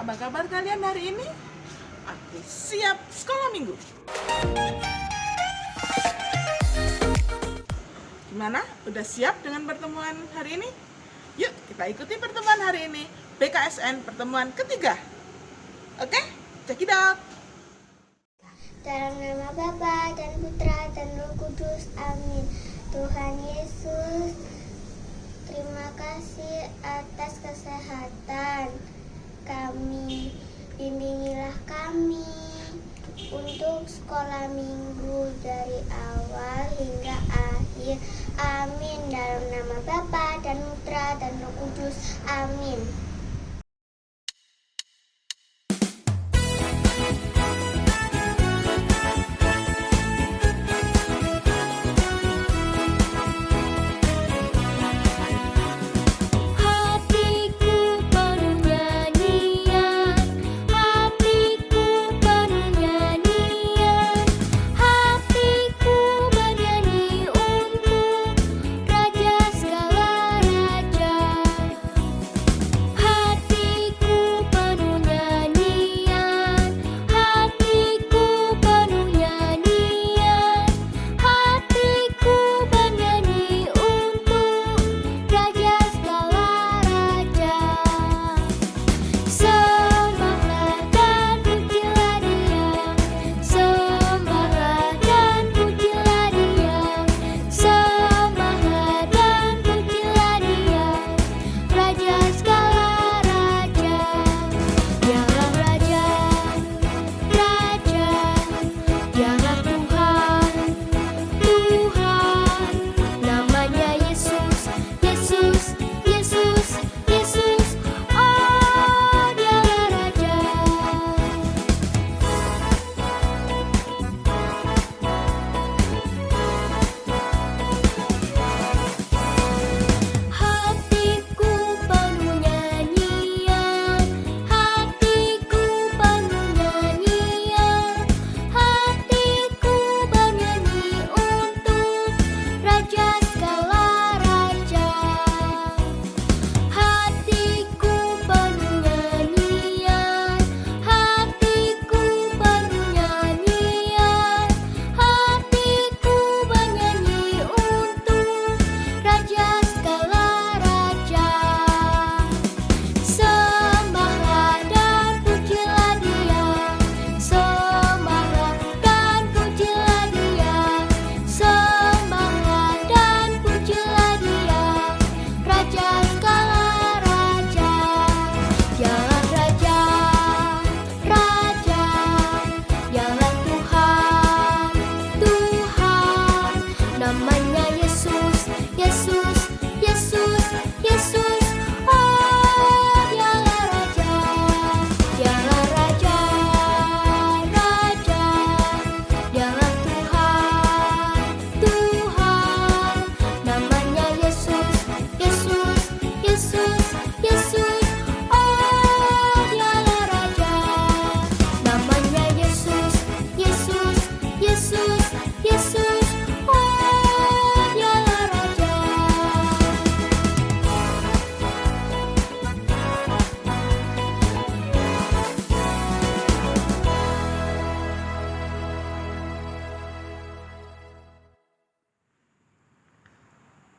Apa kabar kalian hari ini? Aku siap sekolah minggu. Gimana? Udah siap dengan pertemuan hari ini? Yuk kita ikuti pertemuan hari ini, BKSN pertemuan ketiga. Oke, check it out. Dalam nama Bapa dan Putra dan Roh Kudus, amin. Tuhan Yesus, terima kasih atas kesehatan kami. Bimbingilah kami untuk sekolah minggu dari awal hingga akhir. Amin. Dalam nama Bapa dan Putra dan Roh Kudus, amin.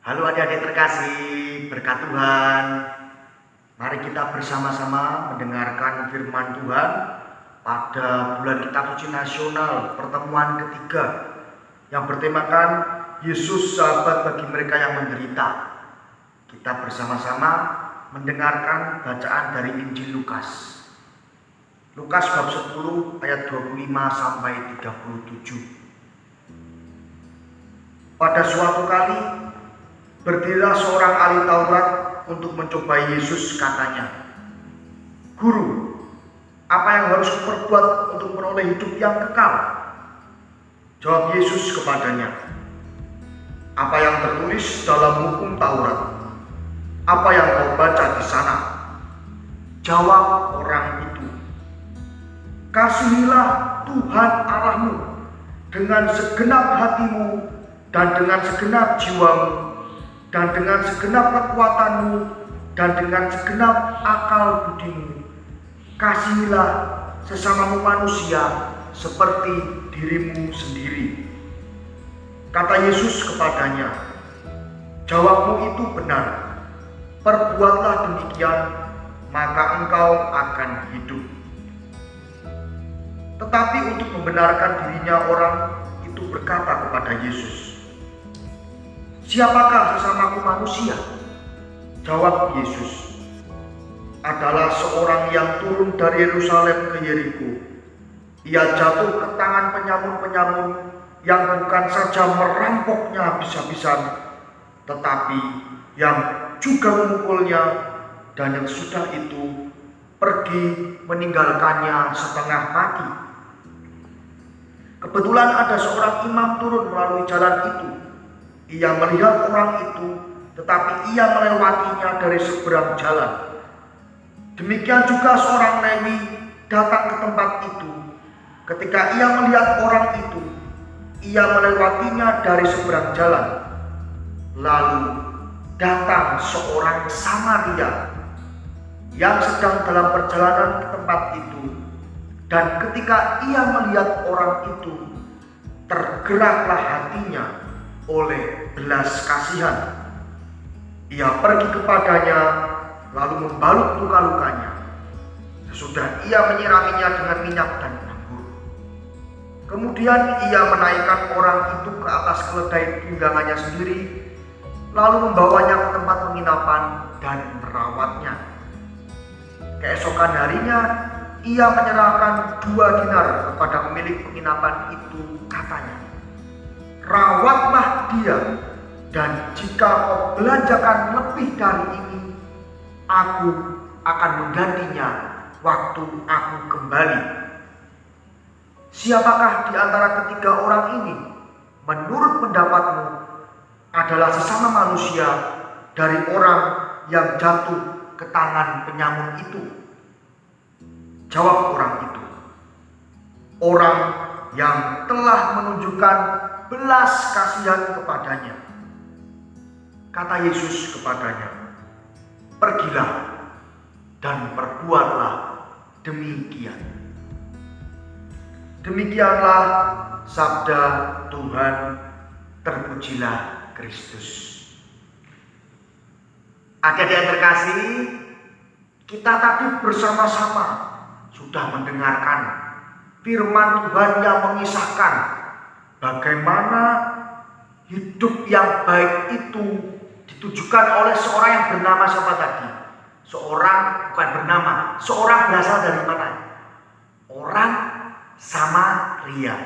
Halo adik-adik terkasih, berkat Tuhan. Mari kita bersama-sama mendengarkan firman Tuhan pada bulan Kitab Suci Nasional pertemuan ketiga yang bertemakan Yesus sahabat bagi mereka yang menderita. Kita bersama-sama mendengarkan bacaan dari Injil Lukas. Lukas bab 10 ayat 25 sampai 37. Pada suatu kali berdirilah seorang ahli Taurat untuk mencobai Yesus, katanya, "Guru, apa yang harus kuperbuat untuk menoleh hidup yang kekal?" Jawab Yesus kepadanya, "Apa yang tertulis dalam hukum Taurat? Apa yang kau baca di sana?" Jawab orang itu, "Kasihilah Tuhan Allahmu dengan segenap hatimu dan dengan segenap jiwamu dan dengan segenap kekuatanmu dan dengan segenap akal budimu, kasihilah sesamamu manusia seperti dirimu sendiri. Kata Yesus kepadanya, jawabmu itu benar. Perbuatlah demikian, maka engkau akan hidup. Tetapi untuk membenarkan dirinya, orang itu berkata kepada Yesus, siapakah sesamaku manusia? Jawab Yesus, adalah seorang yang turun dari Yerusalem ke Yeriko. Ia jatuh ke tangan penyamun-penyamun yang bukan saja merampoknya habis-habisan, tetapi yang juga memukulnya, dan yang sudah itu pergi meninggalkannya setengah mati. Kebetulan ada seorang imam turun melalui jalan itu. Ia melihat orang itu, tetapi ia melewatinya dari seberang jalan. Demikian juga seorang Lewi datang ke tempat itu. Ketika ia melihat orang itu, ia melewatinya dari seberang jalan. Lalu datang seorang Samaria yang sedang dalam perjalanan ke tempat itu, dan ketika ia melihat orang itu, tergeraklah hatinya oleh belas kasihan. Ia pergi kepadanya, lalu membalut luka-lukanya. Sesudah ia menyiraminya dengan minyak dan anggur. Kemudian ia menaikkan orang itu ke atas keledai tunggangannya sendiri, lalu membawanya ke tempat penginapan dan merawatnya. Keesokan harinya ia menyerahkan 2 dinar kepada pemilik penginapan itu, katanya, rawatlah dia, dan jika kau belanjakan lebih dari ini, aku akan menggantinya waktu aku kembali. Siapakah di antara ketiga orang ini menurut pendapatmu adalah sesama manusia dari orang yang jatuh ke tangan penyamun itu? Jawab orang itu, orang yang telah menunjukkan belas kasihan kepadanya. Kata Yesus kepadanya, pergilah dan perbuatlah demikian. Demikianlah sabda Tuhan. Terpujilah Kristus. Adik-adik yang terkasih, kita tadi bersama-sama sudah mendengarkan firman Tuhan yang mengisahkan bagaimana hidup yang baik itu ditujukan oleh seorang yang bernama siapa tadi? Seorang berasal dari mana? Orang Samaria.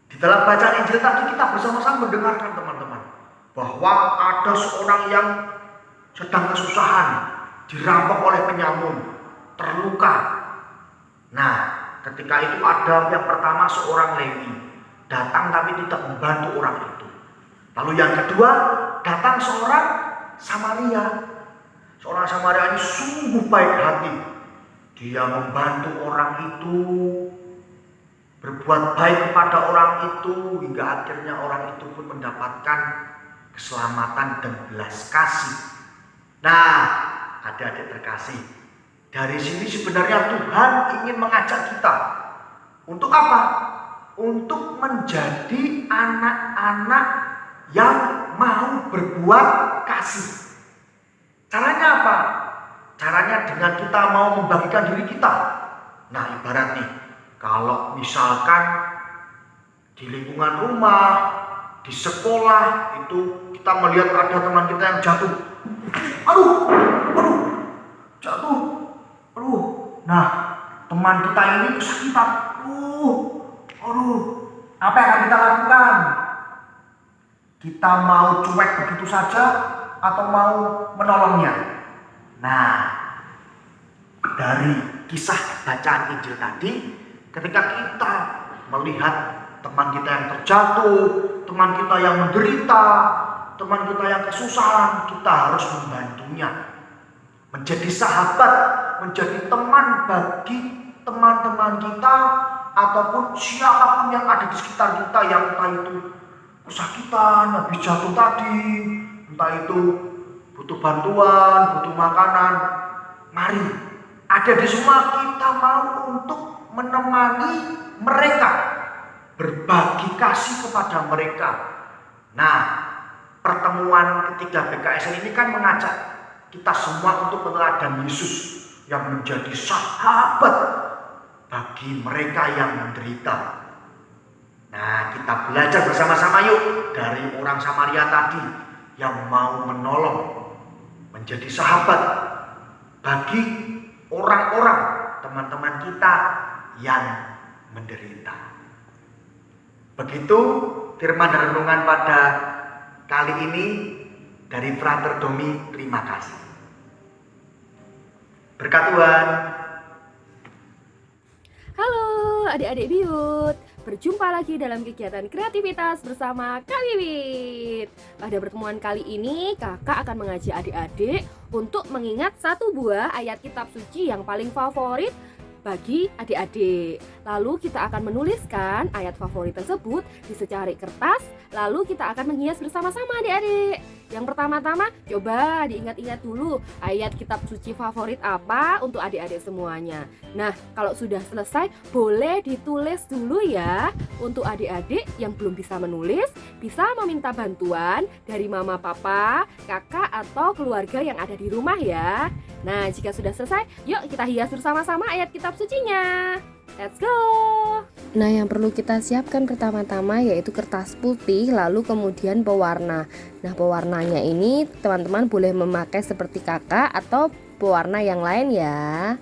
Di dalam bacaan Injil tadi kita bersama-sama mendengarkan, teman-teman, bahwa ada seorang yang sedang kesusahan, dirampok oleh penyamun, terluka. Nah, ketika itu ada yang pertama seorang Lewi datang tapi tidak membantu orang itu. Lalu yang kedua datang seorang Samaria. Seorang Samaria ini sungguh baik hati. Dia membantu orang itu, berbuat baik kepada orang itu, hingga akhirnya orang itu pun mendapatkan keselamatan dan belas kasih. Nah, adik-adik terkasih, dari sini sebenarnya Tuhan ingin mengajak kita untuk apa? Untuk menjadi anak-anak yang mau berbuat kasih. Caranya apa? Caranya dengan kita mau membagikan diri kita. Nah, ibarat nih, kalau misalkan di lingkungan rumah, di sekolah itu kita melihat ada teman kita yang jatuh. Jatuh. Nah, teman kita ini kesakitan. Apa yang akan kita lakukan? Kita mau cuek begitu saja atau mau menolongnya? Nah, dari kisah bacaan Injil tadi, ketika kita melihat teman kita yang terjatuh, teman kita yang menderita, teman kita yang kesusahan, kita harus membantunya. Menjadi sahabat, menjadi teman bagi teman-teman kita ataupun siapapun yang ada di sekitar kita yang entah itu kesakitan, habis jatuh tadi, entah itu butuh bantuan, butuh makanan. Mari Adik-adik semua, kita mau untuk menemani mereka, berbagi kasih kepada mereka. Nah, pertemuan ketiga BKSN ini kan mengajak kita semua untuk meneladani Yesus yang menjadi sahabat bagi mereka yang menderita. Nah, kita belajar bersama-sama yuk dari orang Samaria tadi yang mau menolong, menjadi sahabat bagi orang-orang, teman-teman kita yang menderita. Begitu firman dan renungan pada kali ini dari Frater Domi. Terima kasih. Berkat Tuhan. Halo adik-adik Biyut, berjumpa lagi dalam kegiatan kreativitas bersama Kak Wiwit. Pada pertemuan kali ini kakak akan mengajak adik-adik untuk mengingat satu buah ayat kitab suci yang paling favorit bagi adik-adik. Lalu kita akan menuliskan ayat favorit tersebut di secari kertas, lalu kita akan menghias bersama-sama adik-adik. Yang pertama-tama coba diingat-ingat dulu ayat kitab suci favorit apa untuk adik-adik semuanya. Nah, kalau sudah selesai boleh ditulis dulu ya. Untuk adik-adik yang belum bisa menulis, bisa meminta bantuan dari mama, papa, kakak atau keluarga yang ada di rumah ya. Nah, jika sudah selesai, yuk kita hias bersama-sama ayat kitab sucinya. Let's go! Nah, yang perlu kita siapkan pertama-tama yaitu kertas putih, lalu kemudian pewarna. Nah, pewarnanya ini teman-teman boleh memakai seperti kakak atau pewarna yang lain ya.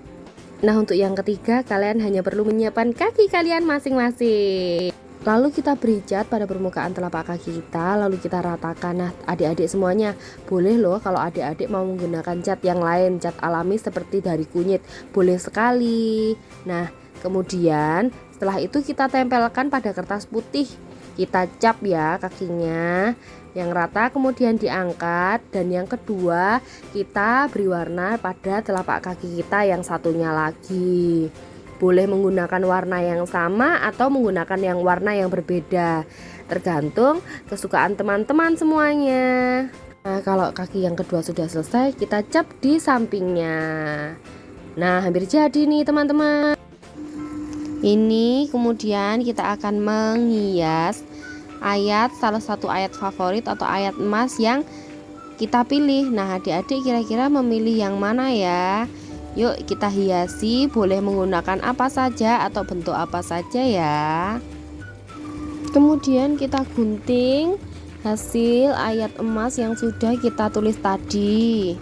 Nah, untuk yang ketiga kalian hanya perlu menyiapkan kaki kalian masing-masing. Lalu kita beri cat pada permukaan telapak kaki kita, lalu kita ratakan. Nah, adik-adik semuanya boleh loh kalau adik-adik mau menggunakan cat yang lain, cat alami seperti dari kunyit, boleh sekali. Nah, kemudian setelah itu kita tempelkan pada kertas putih, kita cap ya kakinya yang rata, kemudian diangkat. Dan yang kedua kita beri warna pada telapak kaki kita yang satunya lagi. Boleh menggunakan warna yang sama atau menggunakan yang warna yang berbeda, tergantung kesukaan teman-teman semuanya. Nah, kalau kaki yang kedua sudah selesai, kita cap di sampingnya. Nah, hampir jadi nih teman-teman. Ini kemudian kita akan menghias ayat, salah satu ayat favorit atau ayat emas yang kita pilih. Nah, adik-adik kira-kira memilih yang mana ya? Yuk kita hiasi, boleh menggunakan apa saja atau bentuk apa saja ya. Kemudian kita gunting hasil ayat emas yang sudah kita tulis tadi.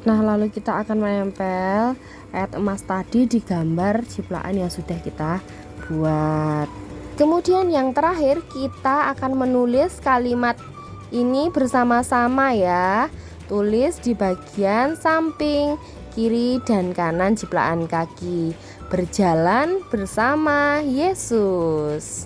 Nah, lalu kita akan menempel ayat emas tadi di gambar ciptaan yang sudah kita buat. Kemudian yang terakhir kita akan menulis kalimat ini bersama-sama ya. Tulis di bagian samping kiri dan kanan ciptaan kaki. Berjalan bersama Yesus.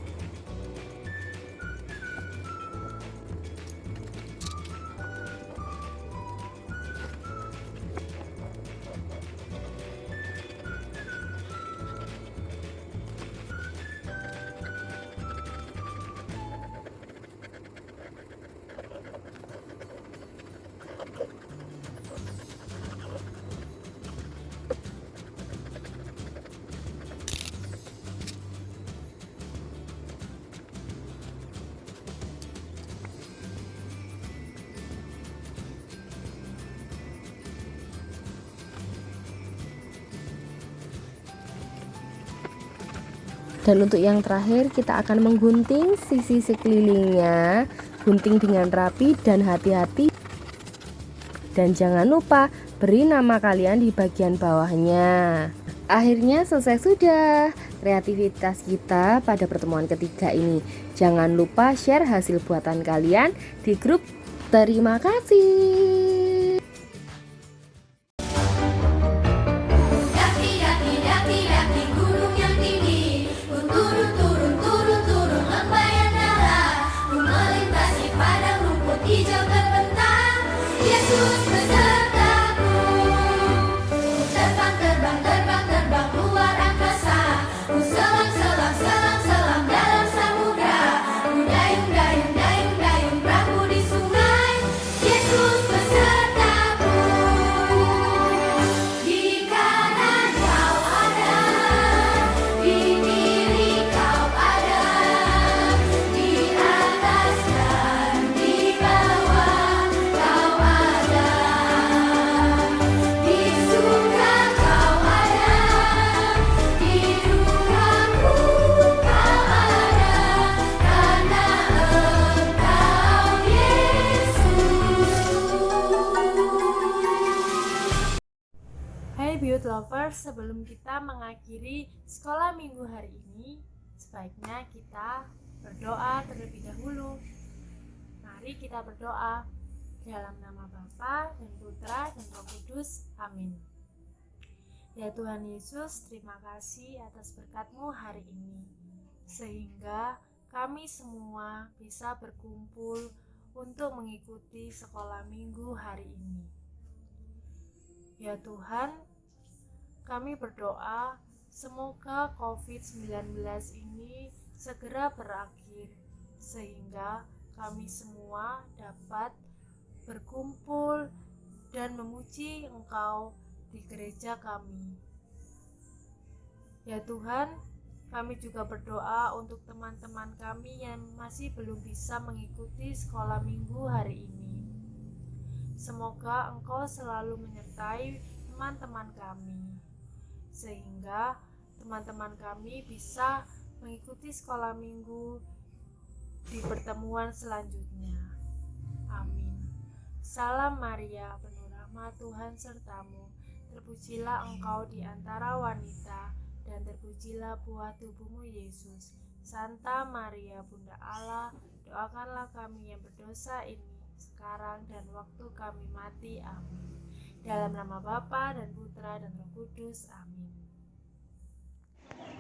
Dan untuk yang terakhir kita akan menggunting sisi sekelilingnya, gunting dengan rapi dan hati-hati. Dan jangan lupa beri nama kalian di bagian bawahnya. Akhirnya selesai sudah kreativitas kita pada pertemuan ketiga ini. Jangan lupa share hasil buatan kalian di grup. Terima kasih. Hai Beauty Lovers, sebelum kita mengakhiri sekolah minggu hari ini, sebaiknya kita berdoa terlebih dahulu. Mari kita berdoa dalam nama Bapa dan Putra dan Roh Kudus. Amin. Ya Tuhan Yesus, terima kasih atas berkat-Mu hari ini, sehingga kami semua bisa berkumpul untuk mengikuti sekolah minggu hari ini. Ya Tuhan, kami berdoa semoga COVID-19 ini segera berakhir, sehingga kami semua dapat berkumpul dan memuji Engkau di gereja kami. Ya Tuhan, kami juga berdoa untuk teman-teman kami yang masih belum bisa mengikuti sekolah minggu hari ini. Semoga Engkau selalu menyertai teman-teman kami, sehingga teman-teman kami bisa mengikuti sekolah minggu di pertemuan selanjutnya. Amin. Salam Maria, penuh rahmat, Tuhan sertamu. Terpujilah Engkau di antara wanita, dan terpujilah buah tubuhmu Yesus. Santa Maria, Bunda Allah, doakanlah kami yang berdosa ini, sekarang dan waktu kami mati. Amin. Dalam nama Bapa dan Putra dan Roh Kudus. Amin.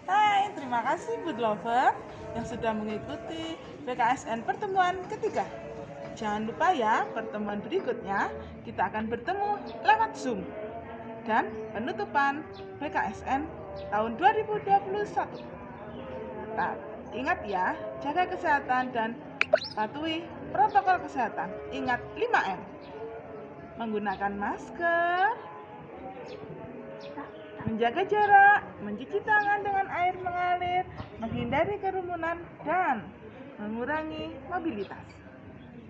Hai, terima kasih Beauty Lover yang sudah mengikuti BKSN pertemuan ketiga. Jangan lupa ya, pertemuan berikutnya kita akan bertemu lewat Zoom. Dan penutupan BKSN tahun 2021. Nah, ingat ya, jaga kesehatan dan patuhi protokol kesehatan. Ingat 5M. Menggunakan masker, menjaga jarak, mencuci tangan dengan air mengalir, menghindari kerumunan, dan mengurangi mobilitas.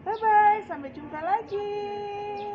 Bye-bye, sampai jumpa lagi.